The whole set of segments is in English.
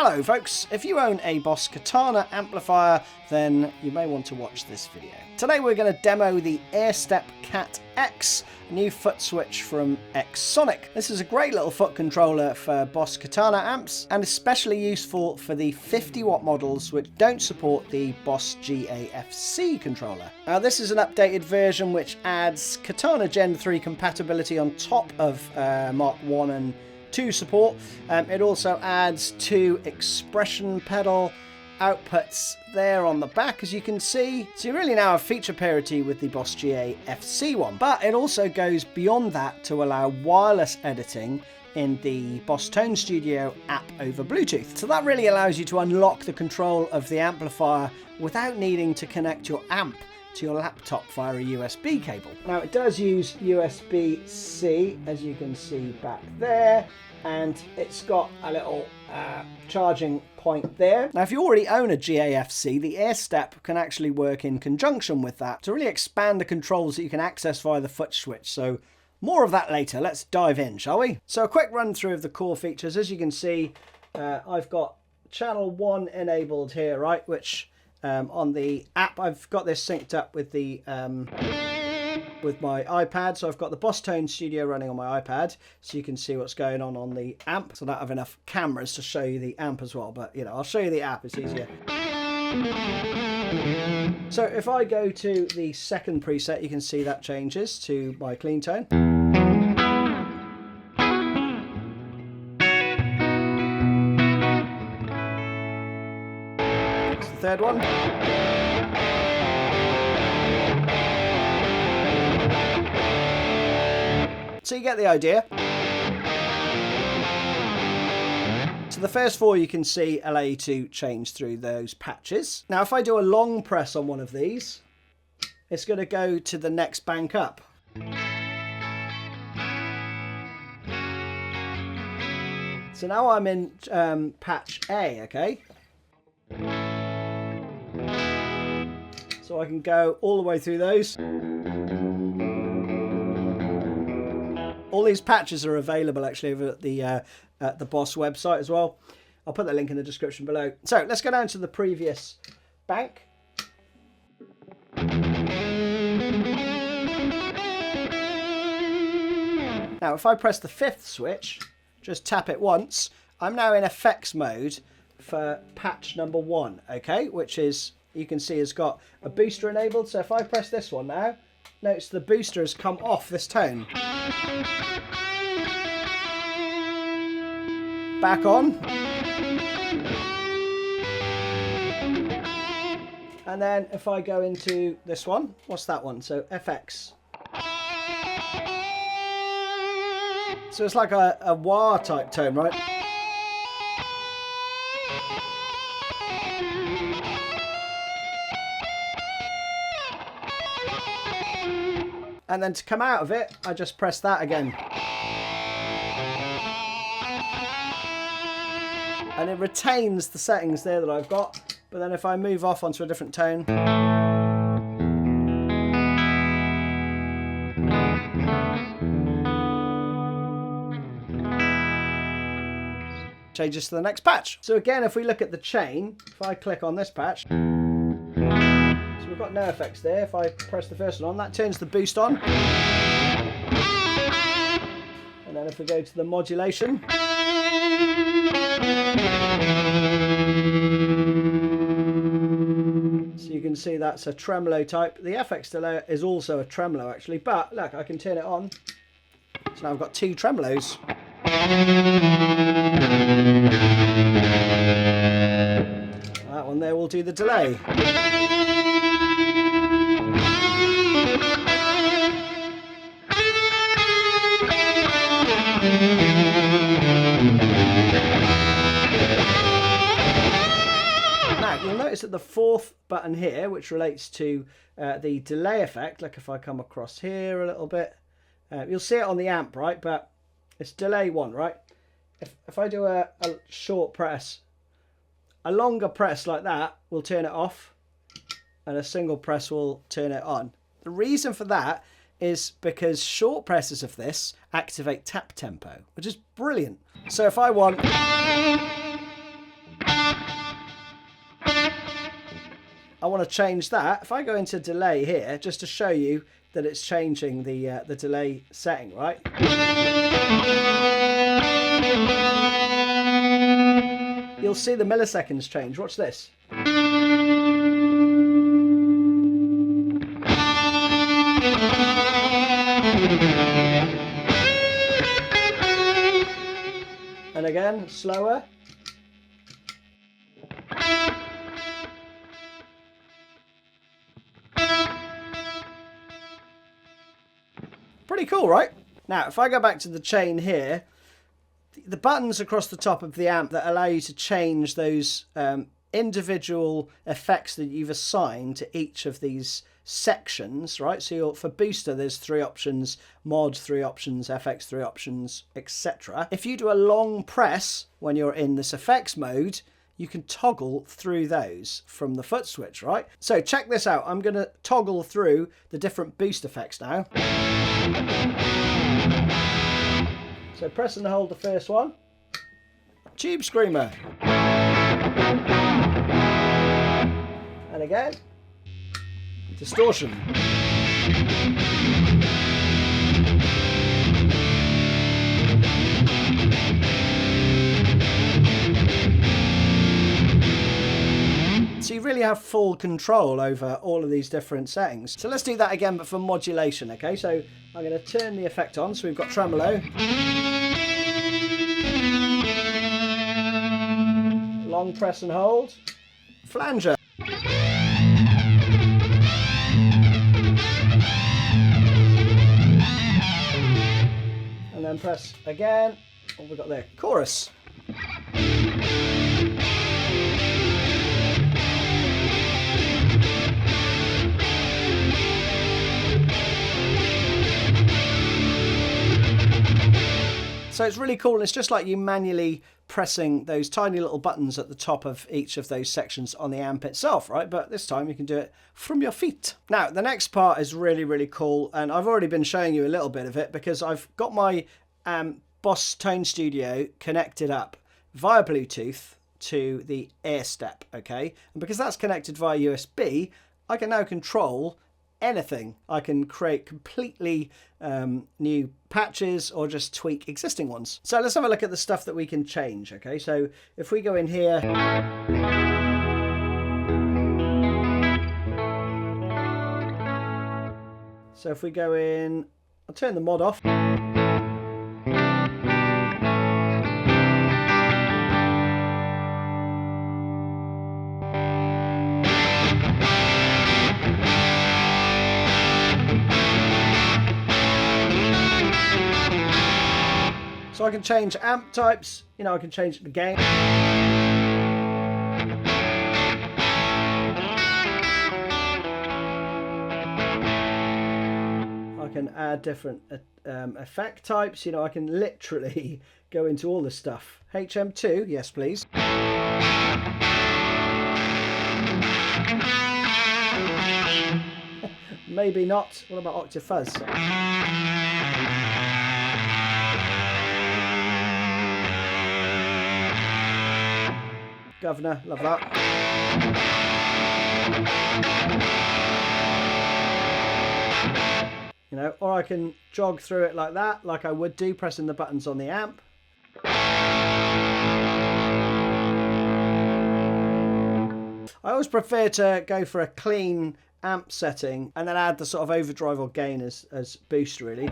Hello folks, if you own a Boss Katana amplifier, then you may want to watch this video. Today we're going to demo the AIRSTEP Cat X, a new foot switch from Xsonic. This is a great little foot controller for Boss Katana amps, and especially useful for the 50 watt models which don't support the Boss GAFC controller. Now this is an updated version which adds Katana Gen 3 compatibility on top of Mark 1 and 2 support. It also adds 2 expression pedal outputs there on the back, as you can see. So you really now have feature parity with the Boss GAFC one, but it also goes beyond that to allow wireless editing in the Boss Tone Studio app over Bluetooth. So that really allows you to unlock the control of the amplifier without needing to connect your amp to your laptop via a USB cable. Now it does use USB-C, as you can see back there, and it's got a little charging point there. Now if you already own a GAFC, the AIRSTEP can actually work in conjunction with that to really expand the controls that you can access via the foot switch. So more of that later. Let's dive in, shall we? So a quick run through of the core features. As you can see, I've got channel 1 enabled here, right, which on the app I've got this synced up with the with my iPad. So I've got the Boss Tone Studio running on my iPad, so you can see what's going on the amp. So I don't have enough cameras to show you the amp as well, but you know, I'll show you the app, it's easier. So if I go to the second preset, you can see that changes to my clean tone. That's the third one. So you get the idea. So the first 4 you can see allow you to change through those patches. Now if I do a long press on one of these, it's going to go to the next bank up. So now I'm in patch A, okay? So I can go all the way through those. All these patches are available actually over at the Boss website as well. I'll put the link in the description below. So let's go down to the previous bank. Now if I press the 5th switch, just tap it once, I'm now in effects mode for patch number 1, okay? Which is, you can see, has got a booster enabled. So if I press this one now, notice the booster has come off this tone. Back on. And then if I go into this one, what's that one? So FX. So it's like a wah type tone, right? And then to come out of it, I just press that again. And it retains the settings there that I've got. But then if I move off onto a different tone, changes to the next patch. So again, if we look at the chain, if I click on this patch, so we've got no effects there. If I press the first one on, that turns the boost on. And then if we go to the modulation, so you can see that's a tremolo type. The FX delay is also a tremolo actually, but look, I can turn it on. So now I've got 2 tremolos. That one there will do the delay. Now you'll notice that the 4th button here, which relates to the delay effect, like if I come across here a little bit, you'll see it on the amp, right? But it's delay 1, right? If I do a short press, a longer press like that will turn it off, and a single press will turn it on. The reason for that is because short presses of this activate tap tempo, which is brilliant. So if I want I want to change that. If I go into delay here, just to show you that it's changing the delay setting, right? You'll see the milliseconds change. Watch this. And again, slower. Pretty cool, right? Now, if I go back to the chain here, the buttons across the top of the amp that allow you to change those individual effects that you've assigned to each of these sections, right? So for booster, there's 3 options, mod 3 options, FX 3 options, etc. If you do a long press when you're in this effects mode, you can toggle through those from the foot switch, right? So check this out. I'm going to toggle through the different boost effects now. So press and hold the first one. Tube Screamer. And again. Distortion. So you really have full control over all of these different settings. So let's do that again, but for modulation, okay? So I'm going to turn the effect on. So we've got tremolo. Long press and hold. Flanger. And then press again. What have we got there? Chorus. So it's really cool, and it's just like you manually pressing those tiny little buttons at the top of each of those sections on the amp itself, right? But this time you can do it from your feet. Now, the next part is really, really cool, and I've already been showing you a little bit of it because I've got my Boss Tone Studio connected up via Bluetooth to the AIRSTEP, okay? And because that's connected via USB, I can now control anything. I can create completely new patches or just tweak existing ones. So let's have a look at the stuff that we can change, okay? So if we go in here, so if we go in, I'll turn the mod off. So I can change amp types, you know, I can change the gain. I can add different effect types, you know, I can literally go into all this stuff. HM2, yes please. Maybe not. What about Octave Fuzz? Governor, love that. You know, or I can jog through it like that, like I would do, pressing the buttons on the amp. I always prefer to go for a clean amp setting and then add the sort of overdrive or gain as boost, really.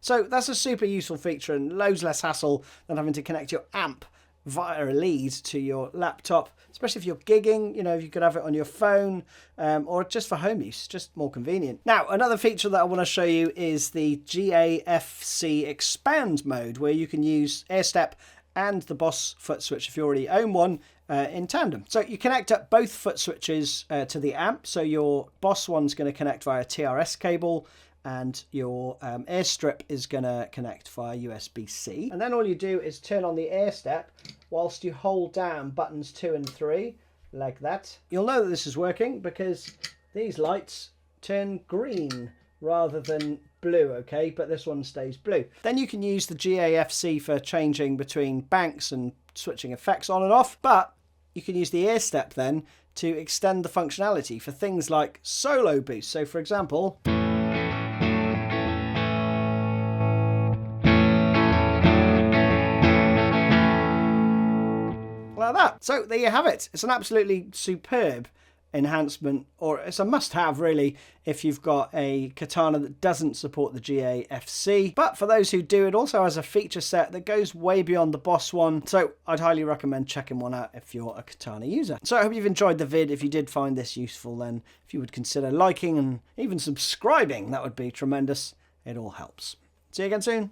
So that's a super useful feature and loads less hassle than having to connect your amp via a lead to your laptop, especially if you're gigging, you know, you could have it on your phone or just for home use, just more convenient. Now, another feature that I want to show you is the GAFC Expand mode, where you can use AIRSTEP and the Boss foot switch if you already own one in tandem. So you connect up both foot switches to the amp. So your Boss one's going to connect via TRS cable, and your AirStrip is going to connect via USB-C. And then all you do is turn on the AIRSTEP whilst you hold down buttons 2 and 3, like that. You'll know that this is working because these lights turn green rather than blue, okay, but this one stays blue. Then you can use the GAFC for changing between banks and switching effects on and off, but you can use the AIRSTEP then to extend the functionality for things like solo boost. So for example, like that. So there you have it. It's an absolutely superb enhancement, or it's a must-have really if you've got a katana that doesn't support the GAFC. But for those who do, it also has a feature set that goes way beyond the boss one, so I'd highly recommend checking one out if you're a katana user. So I hope you've enjoyed the vid. If you did find this useful, then if you would consider liking and even subscribing, that would be tremendous. It all helps. See you again soon.